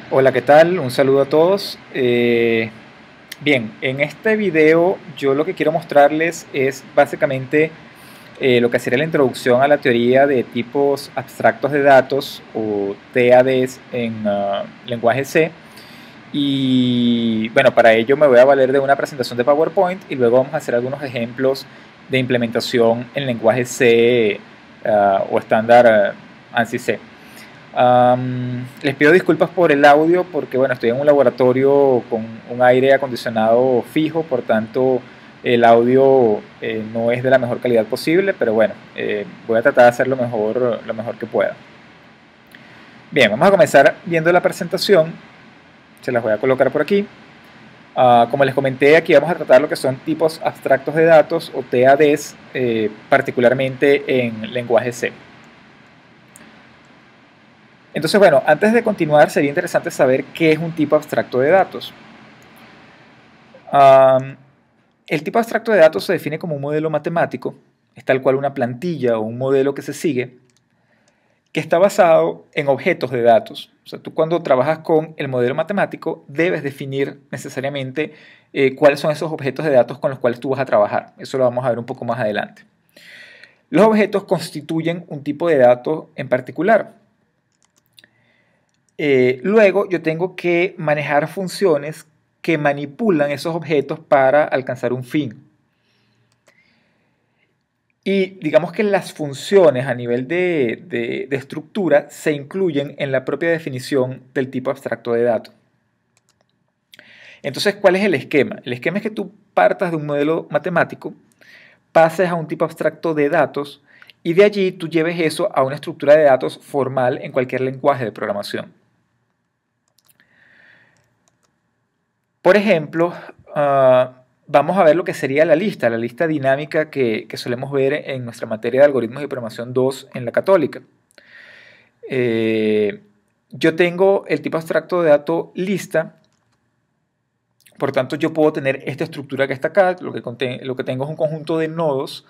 Hola, ¿qué tal? Un saludo a todos. Bien, en este video yo lo que quiero mostrarles es básicamente lo que sería la introducción a la teoría de tipos abstractos de datos o TADs en lenguaje C. Y bueno, para ello me voy a valer de una presentación de PowerPoint y luego vamos a hacer algunos ejemplos de implementación en lenguaje C o estándar ANSI C. Les pido disculpas por el audio porque bueno, estoy en un laboratorio con un aire acondicionado fijo, por tanto el audio no es de la mejor calidad posible, pero bueno, voy a tratar de hacer lo mejor que pueda. Bien, vamos a comenzar viendo la presentación. Se las voy a colocar por aquí. Como les comenté, aquí vamos a tratar lo que son tipos abstractos de datos o TADs, particularmente en lenguaje C. Entonces, bueno, antes de continuar sería interesante saber qué es un tipo abstracto de datos. El tipo abstracto de datos se define como un modelo matemático, es tal cual una plantilla o un modelo que se sigue, que está basado en objetos de datos. O sea, tú cuando trabajas con el modelo matemático debes definir necesariamente cuáles son esos objetos de datos con los cuales tú vas a trabajar. Eso lo vamos a ver un poco más adelante. Los objetos constituyen un tipo de datos en particular. Luego yo tengo que manejar funciones que manipulan esos objetos para alcanzar un fin. Y digamos que las funciones a nivel de estructura se incluyen en la propia definición del tipo abstracto de datos. Entonces, ¿cuál es el esquema? El esquema es que tú partas de un modelo matemático, pases a un tipo abstracto de datos y de allí tú lleves eso a una estructura de datos formal en cualquier lenguaje de programación. Por ejemplo, vamos a ver lo que sería la lista dinámica que solemos ver en nuestra materia de algoritmos de programación 2 en la católica. Yo tengo el tipo abstracto de datos lista, por tanto yo puedo tener esta estructura que está acá, lo que tengo es un conjunto de nodos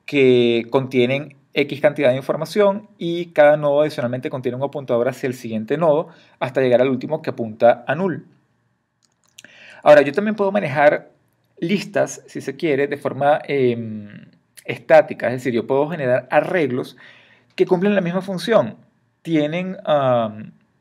que contienen X cantidad de información y cada nodo adicionalmente contiene un apuntador hacia el siguiente nodo hasta llegar al último que apunta a null. Ahora, yo también puedo manejar listas, si se quiere, de forma estática, es decir, yo puedo generar arreglos que cumplen la misma función. Tienen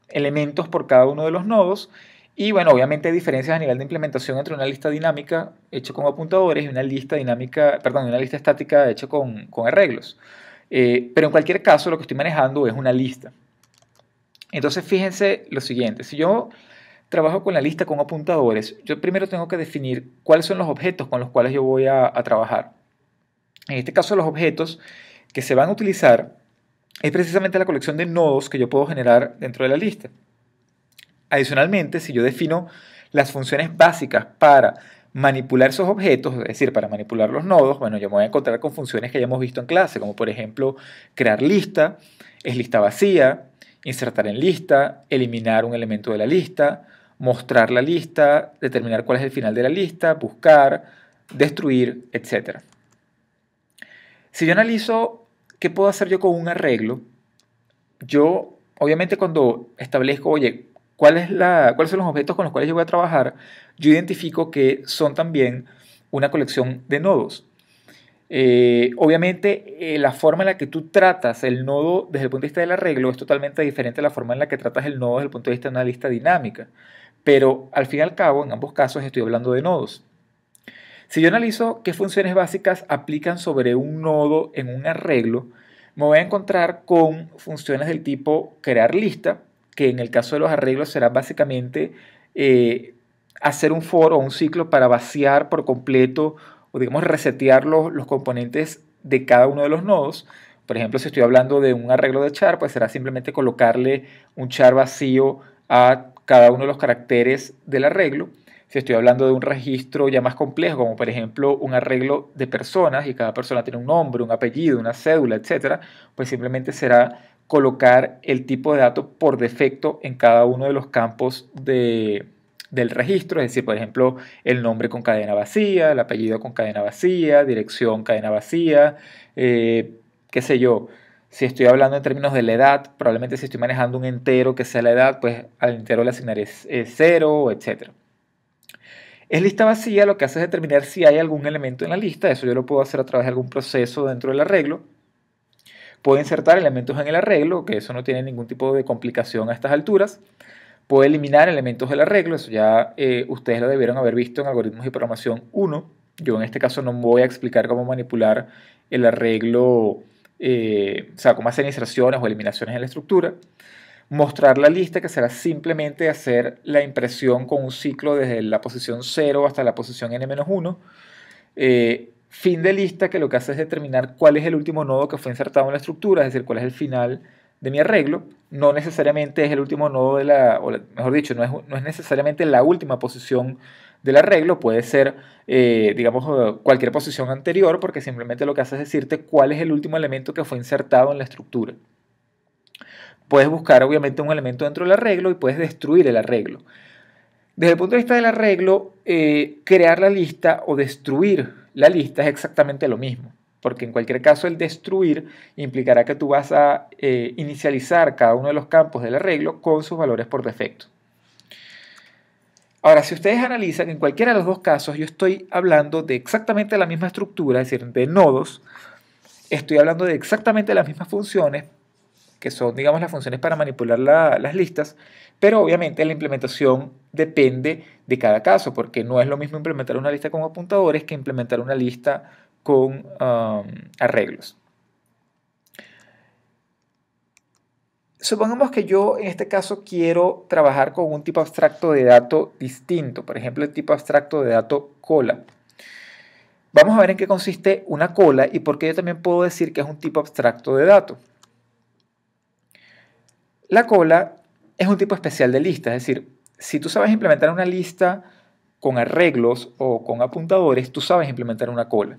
elementos por cada uno de los nodos y, bueno, obviamente hay diferencias a nivel de implementación entre una lista dinámica hecha con apuntadores y una lista dinámica, perdón, una lista estática hecha con arreglos. Pero en cualquier caso, lo que estoy manejando es una lista. Entonces, fíjense lo siguiente, si yo trabajo con la lista con apuntadores, yo primero tengo que definir cuáles son los objetos con los cuales yo voy a trabajar. En este caso, los objetos que se van a utilizar es precisamente la colección de nodos que yo puedo generar dentro de la lista. Adicionalmente, si yo defino las funciones básicas para manipular esos objetos, es decir, para manipular los nodos, bueno, yo me voy a encontrar con funciones que ya hemos visto en clase, como por ejemplo crear lista, es lista vacía, insertar en lista, eliminar un elemento de la lista, mostrar la lista, determinar cuál es el final de la lista, buscar, destruir, etc. Si yo analizo qué puedo hacer yo con un arreglo, yo obviamente cuando establezco, oye, cuáles son los objetos con los cuales yo voy a trabajar, yo identifico que son también una colección de nodos. Obviamente, la forma en la que tú tratas el nodo desde el punto de vista del arreglo es totalmente diferente a la forma en la que tratas el nodo desde el punto de vista de una lista dinámica. Pero al fin y al cabo, en ambos casos estoy hablando de nodos. Si yo analizo qué funciones básicas aplican sobre un nodo en un arreglo, me voy a encontrar con funciones del tipo crear lista, que en el caso de los arreglos será básicamente hacer un for o un ciclo para vaciar por completo o digamos resetear los componentes de cada uno de los nodos. Por ejemplo, si estoy hablando de un arreglo de char, pues será simplemente colocarle un char vacío a cada uno de los caracteres del arreglo. Si estoy hablando de un registro ya más complejo, como por ejemplo un arreglo de personas y cada persona tiene un nombre, un apellido, una cédula, etcétera, pues simplemente será colocar el tipo de dato por defecto en cada uno de los campos del registro, es decir, por ejemplo, el nombre con cadena vacía, el apellido con cadena vacía, dirección cadena vacía, qué sé yo, Si estoy hablando en términos de la edad, probablemente si estoy manejando un entero que sea la edad, pues al entero le asignaré 0, etc. Es lista vacía, lo que hace es determinar si hay algún elemento en la lista. Eso yo lo puedo hacer a través de algún proceso dentro del arreglo. Puedo insertar elementos en el arreglo, que eso no tiene ningún tipo de complicación a estas alturas. Puedo eliminar elementos del arreglo, eso ya ustedes lo debieron haber visto en Algoritmos y Programación 1. Yo en este caso no voy a explicar cómo manipular el arreglo, o sea, cómo hacer inserciones o eliminaciones en la estructura. Mostrar la lista, que será simplemente hacer la impresión con un ciclo desde la posición 0 hasta la posición n-1. Fin de lista, que lo que hace es determinar cuál es el último nodo que fue insertado en la estructura, es decir, cuál es el final de mi arreglo. No necesariamente es el último nodo de mejor dicho, no es necesariamente la última posición del arreglo, puede ser, digamos, cualquier posición anterior, porque simplemente lo que hace es decirte cuál es el último elemento que fue insertado en la estructura. Puedes buscar obviamente un elemento dentro del arreglo y puedes destruir el arreglo. Desde el punto de vista del arreglo, crear la lista o destruir la lista es exactamente lo mismo, porque en cualquier caso el destruir implicará que tú vas a inicializar cada uno de los campos del arreglo con sus valores por defecto. Ahora, si ustedes analizan, en cualquiera de los dos casos yo estoy hablando de exactamente la misma estructura, es decir, de nodos, estoy hablando de exactamente las mismas funciones, que son, digamos, las funciones para manipular las listas, pero obviamente la implementación depende de cada caso, porque no es lo mismo implementar una lista con apuntadores que implementar una lista con arreglos. Supongamos que yo en este caso quiero trabajar con un tipo abstracto de dato distinto, por ejemplo el tipo abstracto de dato cola. Vamos a ver en qué consiste una cola y por qué yo también puedo decir que es un tipo abstracto de dato. La cola es un tipo especial de lista, es decir, si tú sabes implementar una lista con arreglos o con apuntadores, tú sabes implementar una cola.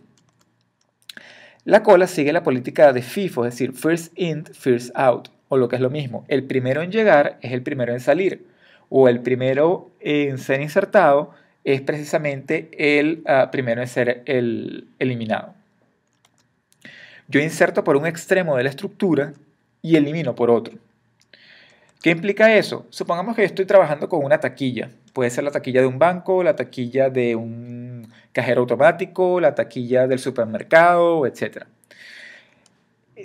La cola sigue la política de FIFO, es decir, first in, first out, o lo que es lo mismo, el primero en llegar es el primero en salir, o el primero en ser insertado es precisamente el primero en ser eliminado. Yo inserto por un extremo de la estructura y elimino por otro. ¿Qué implica eso? Supongamos que yo estoy trabajando con una taquilla. Puede ser la taquilla de un banco, la taquilla de un cajero automático, la taquilla del supermercado, etc.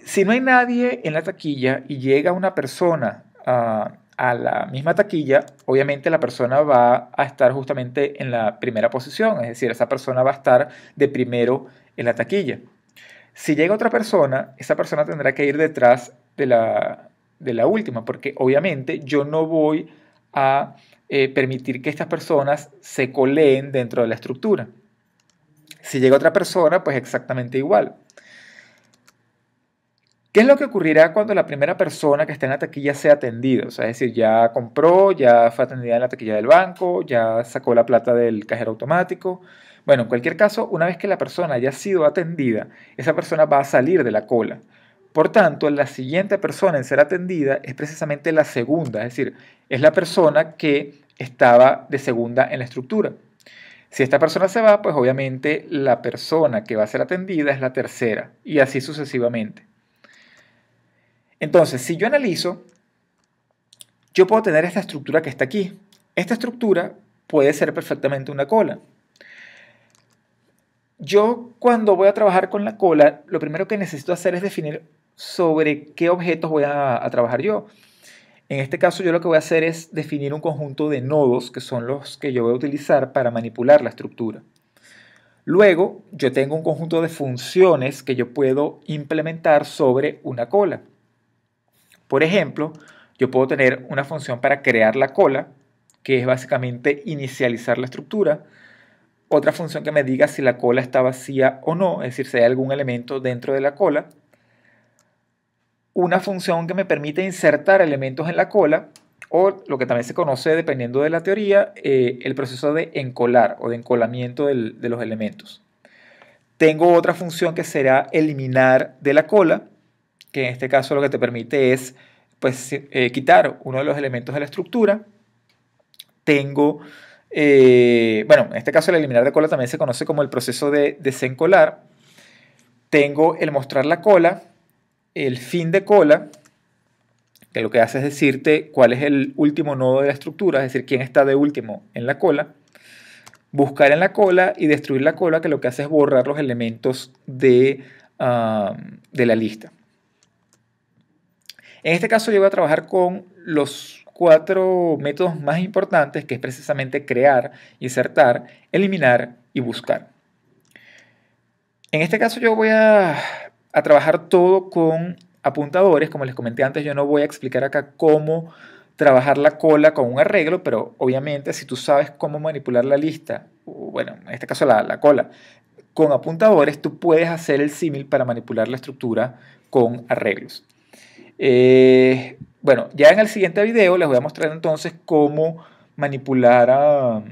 Si no hay nadie en la taquilla y llega una persona a la misma taquilla, obviamente la persona va a estar justamente en la primera posición, es decir, esa persona va a estar de primero en la taquilla. Si llega otra persona, esa persona tendrá que ir detrás de la última, porque obviamente yo no voy a permitir que estas personas se coleen dentro de la estructura. Si llega otra persona, pues exactamente igual. ¿Qué es lo que ocurrirá cuando la primera persona que está en la taquilla sea atendida? O sea, es decir, ya compró, ya fue atendida en la taquilla del banco, ya sacó la plata del cajero automático. Bueno, en cualquier caso, una vez que la persona haya sido atendida, esa persona va a salir de la cola. Por tanto, la siguiente persona en ser atendida es precisamente la segunda, es decir, es la persona que estaba de segunda en la estructura. Si esta persona se va, pues obviamente la persona que va a ser atendida es la tercera, y así sucesivamente. Entonces, si yo analizo, yo puedo tener esta estructura que está aquí. Esta estructura puede ser perfectamente una cola. Yo cuando voy a trabajar con la cola, lo primero que necesito hacer es definir sobre qué objetos voy a trabajar yo. En este caso yo lo que voy a hacer es definir un conjunto de nodos que son los que yo voy a utilizar para manipular la estructura. Luego yo tengo un conjunto de funciones que yo puedo implementar sobre una cola. Por ejemplo, yo puedo tener una función para crear la cola, que es básicamente inicializar la estructura. Otra función que me diga si la cola está vacía o no, es decir, si hay algún elemento dentro de la cola. Una función que me permite insertar elementos en la cola, o lo que también se conoce, dependiendo de la teoría, el proceso de encolar o de encolamiento de los elementos. Tengo otra función que será eliminar de la cola, que en este caso lo que te permite es pues, quitar uno de los elementos de la estructura. Tengo, bueno, en este caso el eliminar de cola también se conoce como el proceso de desencolar. Tengo el mostrar la cola, el fin de cola, que lo que hace es decirte cuál es el último nodo de la estructura, es decir, quién está de último en la cola. Buscar en la cola y destruir la cola, que lo que hace es borrar los elementos de la lista. En este caso yo voy a trabajar con los 4 métodos más importantes, que es precisamente crear, insertar, eliminar y buscar. En este caso yo voy a trabajar todo con apuntadores. Como les comenté antes, yo no voy a explicar acá cómo trabajar la cola con un arreglo, pero obviamente si tú sabes cómo manipular la lista, o bueno, en este caso la cola, con apuntadores, tú puedes hacer el símil para manipular la estructura con arreglos. Bueno, ya en el siguiente video les voy a mostrar entonces cómo manipular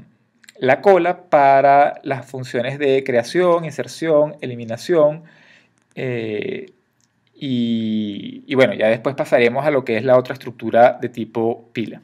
la cola para las funciones de creación, inserción, eliminación, y bueno, ya después pasaremos a lo que es la otra estructura de tipo pila.